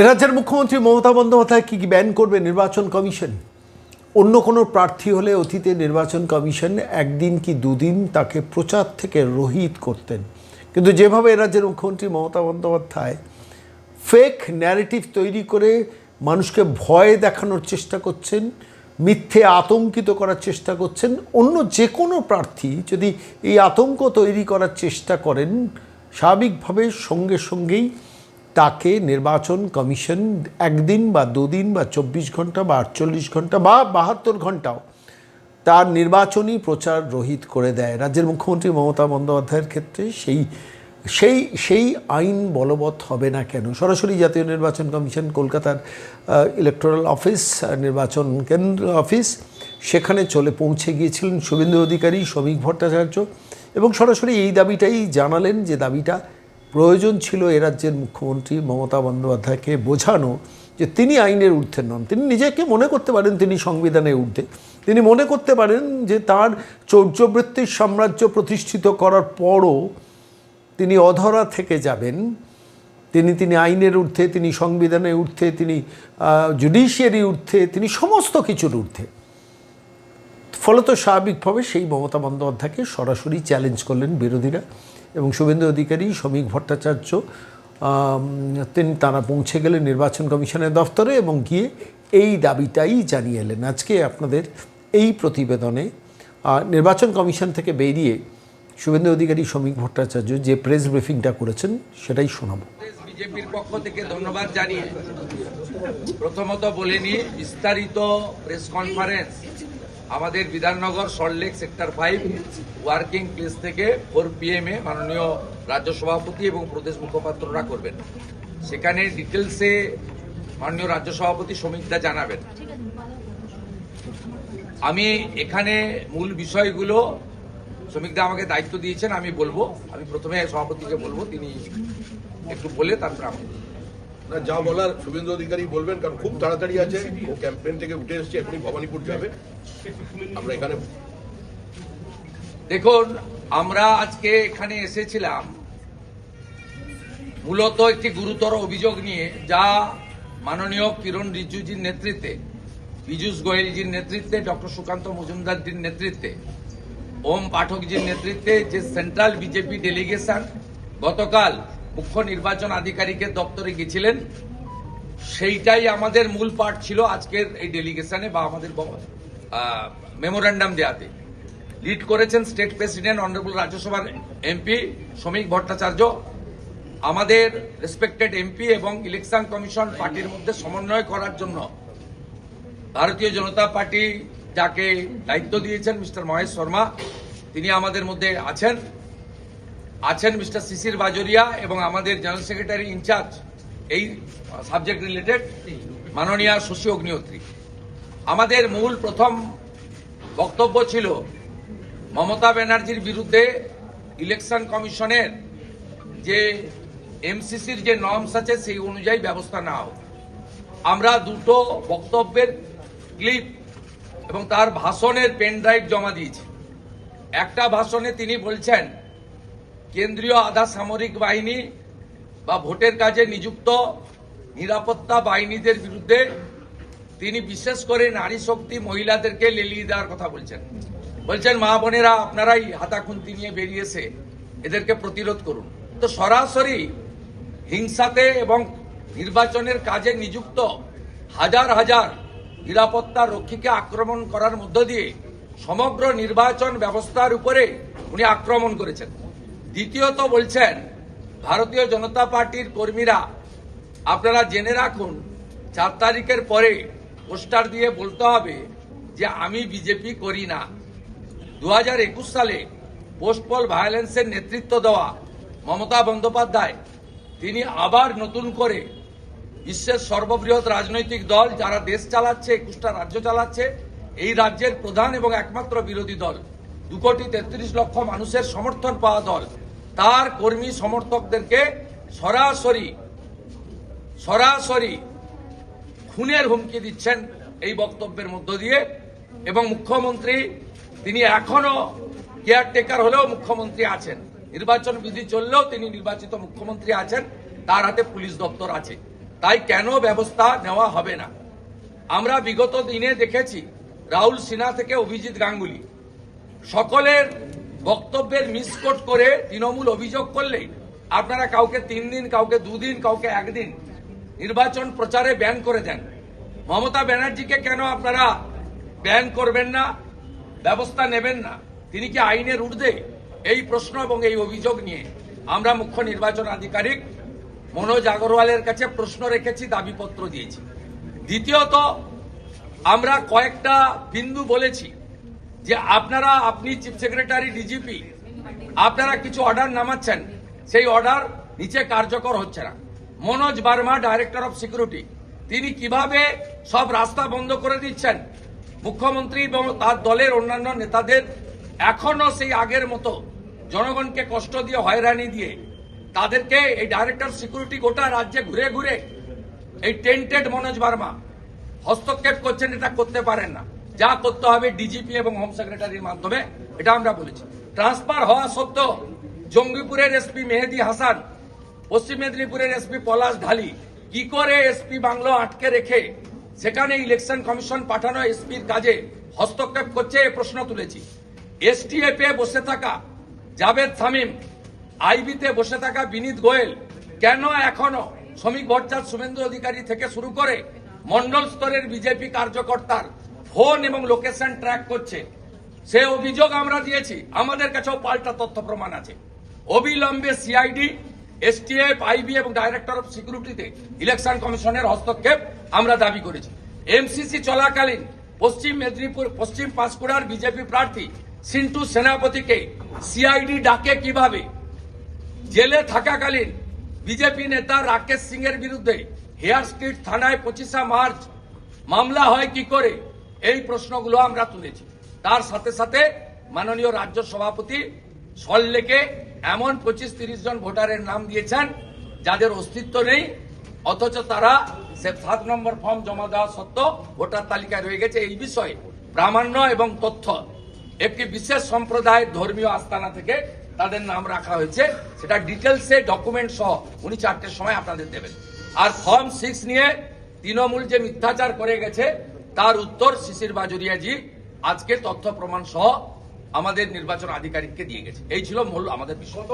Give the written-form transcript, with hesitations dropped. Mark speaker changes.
Speaker 1: রাজ্যের মুখ্যমন্ত্রী মমতা বন্দ্যোপাধ্যায় কি ব্যান করবে নির্বাচন কমিশন? অন্য কোনো প্রার্থী হলে অতীতে নির্বাচন কমিশন একদিন কি দুদিন তাকে প্রচার থেকে রহিত করতেন, কিন্তু যেভাবে রাজ্যের মুখ্যমন্ত্রী মমতা বন্দ্যোপাধ্যায় ফেক ন্যারেটিভ তৈরি করে মানুষকে ভয় দেখানোর চেষ্টা করছেন, মিথ্যে আতঙ্কিত করার চেষ্টা করছেন, অন্য যে কোনো প্রার্থী যদি এই আতঙ্ক তৈরি করার চেষ্টা করেন স্বাভাবিকভাবে সঙ্গে সঙ্গেই তাকে নির্বাচন কমিশন একদিন বা দুদিন বা ২৪ ঘন্টা বা ৪৮ ঘন্টা বা ৭২ ঘন্টাও তার নির্বাচনী প্রচার রহিত করে দেয়। রাজ্যের মুখ্যমন্ত্রী মমতা বন্দ্যোপাধ্যায়ের ক্ষেত্রে সেই আইন বলবৎ হবে না কেন? সরাসরি জাতীয় নির্বাচন কমিশন কলকাতার ইলেকটোরাল অফিস, নির্বাচন কেন্দ্র অফিস, সেখানে পৌঁছে গিয়েছিলেন শুভেন্দু অধিকারী, শ্রমিক ভট্টাচার্য, এবং সরাসরি এই দাবিটাই জানালেন যে দাবিটা প্রয়োজন ছিল এ রাজ্যের মুখ্যমন্ত্রী মমতা বন্দ্যোপাধ্যায়কে বোঝানো যে তিনি আইনের ঊর্ধ্বে নন। তিনি নিজেকে মনে করতে পারেন তিনি সংবিধানের ঊর্ধ্বে, তিনি মনে করতে পারেন যে তার চৌর্যবৃত্তির সাম্রাজ্য প্রতিষ্ঠিত করার পরও তিনি অধরা থেকে যাবেন, তিনি আইনের ঊর্ধ্বে, তিনি সংবিধানের ঊর্ধ্বে, তিনি জুডিশিয়ারি ঊর্ধ্বে, তিনি সমস্ত কিছুর ঊর্ধ্বে। ফলত স্বাভাবিকভাবে সেই মমতা বন্দ্যোপাধ্যায়কে সরাসরি চ্যালেঞ্জ করলেন বিরোধীরা, এবং শুভেন্দু অধিকারী, শ্রমিক ভট্টাচার্য তারা পৌঁছে গেলেন নির্বাচন কমিশনের দফতরে এবং গিয়ে এই দাবিটাই জানিয়ে এলেন। আজকে আপনাদের এই প্রতিবেদনে নির্বাচন কমিশন থেকে বেরিয়ে শুভেন্দু অধিকারী, শ্রমিক ভট্টাচার্য যে প্রেস ব্রিফিংটা করেছেন সেটাই শোনাবো।
Speaker 2: বিজেপির পক্ষ থেকে ধন্যবাদ জানিয়ে প্রথমত বলে নিয়ে বিস্তারিত প্রেস কনফারেন্স আমাদের Bidhannagar Salt Lake sector 5 working place থেকে 4 PM মাননীয় রাজ্য সভাপতি এবং প্রদেশ মুখপাত্ররা করবেন। সেখানে ডিটেলসে মাননীয় রাজ্য সভাপতি শ্রমিকদা জানাবেন। আমি এখানে মূল বিষয়গুলো শ্রমিকদা আমাকে দায়িত্ব দিয়েছেন, আমি বলবো। আমি প্রথমে সভাপতিকে বলবো, তিনি একটু বলে তারপর আমি
Speaker 3: না যা বলার শুভেন্দু অধিকারী বলবেন, কারণ খুব তাড়াতাড়ি আছে, ও ক্যাম্পেইন থেকে উঠে এসেছে, এখনই ভবানীপুর যাবে। আমরা এখানে
Speaker 2: দেখুন, আমরা আজকে এখানে এসেছিলাম মূলত একটি গুরুতর অভিযোগ নিয়ে, যা মাননীয় কিরণ রিজিজুজির নেতৃত্বে, পীযূষ গোয়েলজির নেতৃত্বে, ডক্টর সুকান্ত মজুমদারজির নেতৃত্বে, ওম পাঠকজির নেতৃত্বে যে সেন্ট্রাল বিজেপি ডেলিগেশন গতকাল মুখ্য নির্বাচন আধিকারিকের দপ্তরে গেছিলেন, সেইটাই আমাদের মূল পার্ট ছিল আজকের এই ডেলিগেশনে বা আমাদের মেমোরেন্ডাম দেওয়াতে। লিড করেছেন স্টেট প্রেসিডেন্ট অনারেবল রাজ্যসভার MP শ্রমিক ভট্টাচার্য। আমাদের রেসপেক্টেড MP এবং ইলেকশন কমিশন পার্টির মধ্যে সমন্বয় করার জন্য ভারতীয় জনতা পার্টি যাকে দায়িত্ব দিয়েছেন মিস্টার মহেশ শর্মা, তিনি আমাদের মধ্যে আছেন মিস্টার শিশির বাজোরিয়া, এবং আমাদের জেনারেল সেক্রেটারি ইনচার্জ এই সাবজেক্ট রিলেটেড মাননীয়া শশী অগ্নিহোত্রী। আমাদের মূল প্রথম বক্তব্য ছিল মমতা ব্যানার্জির বিরুদ্ধে ইলেকশন কমিশনের যে MCCর যে নর্মস আছে সেই অনুযায়ী ব্যবস্থা না হোক। আমরা দুটো বক্তব্যের ক্লিপ এবং তার ভাষণের পেন ড্রাইভ জমা দিয়েছি। একটা ভাষণে তিনি বলছেন কেন্দ্রীয় আধা সামরিক বাহিনী বা ভোটের কাজে নিযুক্ত নিরাপত্তা বাহিনীদের বিরুদ্ধে তিনি বিশেষ করে নারী শক্তি মহিলাদেরকে লেলিয়ে দেওয়ার কথা বলছেন মা বোনেরা আপনারাই হাতাখুন্তি নিয়ে বেরিয়েছে, এদেরকে প্রতিরোধ করুন। তো সরাসরি হিংসাতে এবং নির্বাচনের কাজে নিযুক্ত হাজার হাজার নিরাপত্তা রক্ষীকে আক্রমণ করার মধ্য দিয়ে সমগ্র নির্বাচন ব্যবস্থার উপরে উনি আক্রমণ করেছেন। দ্বিতীয়ত বলছেন ভারতীয় জনতা পার্টির কর্মীরা আপনারা জেনে রাখুন 4 তারিখের পরে পোস্টার দিয়ে বলতে হবে যে আমি বিজেপি করি না। 2021 সালে পোস্ট পোল ভায়োলেন্সের নেতৃত্ব দেওয়া মমতা বন্দ্যোপাধ্যায় তিনি আবার নতুন করে বিশ্বের সর্ববৃহৎ রাজনৈতিক দল যারা দেশ চালাচ্ছে, 21টা রাজ্য চালাচ্ছে, এই রাজ্যের প্রধান এবং একমাত্র বিরোধী দল, 2,33,00,000 মানুষের সমর্থন পাওয়া দল, তার কর্মী সমর্থকদেরকে সরাসরি খুনের হুমকি দিচ্ছেন এই বক্তব্যের মধ্য দিয়ে। এবং মুখ্যমন্ত্রী তিনি এখনো কেয়ারটেকার হলেও মুখ্যমন্ত্রী আছেন, নির্বাচন বিধি চললেও তিনি নির্বাচিত মুখ্যমন্ত্রী আছেন, তার হাতে পুলিশ দপ্তর আছে। তাই কেন ব্যবস্থা নেওয়া হবে না? আমরা বিগত দিনে দেখেছি রাহুল সিনহা থেকে অভিজিৎ গাঙ্গুলি সকলের বক্তব্যের মিসকোট করে তৃণমূল অভিযোগ করলে আপনারা কাউকে 3 দিন, কাউকে 2 দিন, কাউকে 1 দিন নির্বাচন প্রচারে ব্যান করে দেন। মমতা ব্যানার্জিকে কেন আপনারা ব্যান করবেন না, ব্যবস্থা নেবেন না? তিনি কি আইনের ঊর্ধ্বে? এই প্রশ্ন এবং এই অভিযোগ নিয়ে আমরা মুখ্য নির্বাচন আধিকারিক মনোজ আগরওয়ালের কাছে প্রশ্ন রেখেছি, দাবিপত্র দিয়েছি। দ্বিতীয়ত, আমরা কয়েকটা বিন্দু বলেছি যে আপনি চিফ সেক্রেটারি, ডিজিপি, আপনারা কিছু অর্ডার নামাচ্ছেন, সেই অর্ডার নিচে কার্যকর হচ্ছে না। Manoj Burma, director of security, তিনি কিভাবে সব রাস্তা বন্ধ করে দিচ্ছেন, মুখ্যমন্ত্রী এবং তার দলের অন্যান্য নেতাদের এখনো সেই আগের মতো জনগণকে কষ্ট দিয়ে, হয়রানি দিয়ে তাদেরকে এই ডাইরেক্টর সিকিউরিটি গোটা রাজ্যে ঘুরে ঘুরে এই টেন্টেড মনোজ বার্মা হস্তক্ষেপ করছেন। এটা করতে পারেন না, যা করতে হবে ডিজিপি এবং হোম সেক্রেটারির মাধ্যমে, এটা আমরা বলেছি। ট্রান্সফার হওয়া সত্ত্বেও জঙ্গিপুরের এসপি মেহেদি হাসান, পশ্চিম মেদিনীপুরের এসপি পলাশ ঢালি কি করে এসপি বাংলো আটকে রেখে সেখানে ইলেকশন কমিশন পাঠানো এসপির কাজে হস্তক্ষেপ করছে, এ প্রশ্ন তুলেছি। এসটিএফ এ বসে থাকা জাভেদ শামীম, আইবিতে বসে থাকা বিনীত গোয়েল কেন এখনো শ্রমিক ভট্টাচার্য, শুভেন্দু অধিকারী থেকে শুরু করে মন্ডল স্তরের বিজেপি কার্যকর্তার ফোন এবং লোকেশন ট্র্যাক করছে? সে অভিযোগ আমরা দিয়েছি, আমাদের কাছেও পাল্টা তথ্য প্রমাণ আছে। অবিলম্বে সিআইডি, এসটিএফ, আইবি এবং ডাইরেক্টর অফ সিকিউরিটিতে ইলেকশন কমিশনের হস্তক্ষেপ আমরা দাবি করেছি। এমসিসি চলাকালীন পশ্চিম মেদিনীপুর, পশ্চিম পাঁশকুড়ার বিজেপি প্রার্থী সিন্টু সেনাপতিকে সিআইডি ডাকে কিভাবে? জেলে থাকাকালীন বিজেপি নেতা রাকেশ সিং এর বিরুদ্ধে হেয়ার স্ট্রিট থানায় 25 মার্চ মামলা হয় কি করে? এই প্রশ্নগুলো আমরা তুলেছি। তার সাথে সাথে মাননীয় রাজ্য সভাপতি সল্লেকে এমন 25-30 জন ভোটারের নাম দিয়েছেন যাদের অস্তিত্ব নেই, অথচ তারা 7 নম্বর ফর্ম জমা দেওয়া সত্ত্বেও ভোটার তালিকায় রয়ে গেছে। এই বিষয়ে প্রামাণ্য এবং তথ্য একটি বিশেষ সম্প্রদায়ের ধর্মীয় আস্তানা থেকে তাদের নাম রাখা হয়েছে, সেটা ডিটেলসে ডকুমেন্ট সহ উনি 4টের সময় আপনাদের দেবেন। আর ফর্ম 6 নিয়ে তৃণমূল যে মিথ্যাচার করে গেছে তার উত্তর শিশির বাজুরিয়াজি আজকে তথ্য প্রমাণ সহ আমাদের নির্বাচন আধিকারিককে দিয়ে গেছে। এই ছিল মূল আমাদের বিষয়।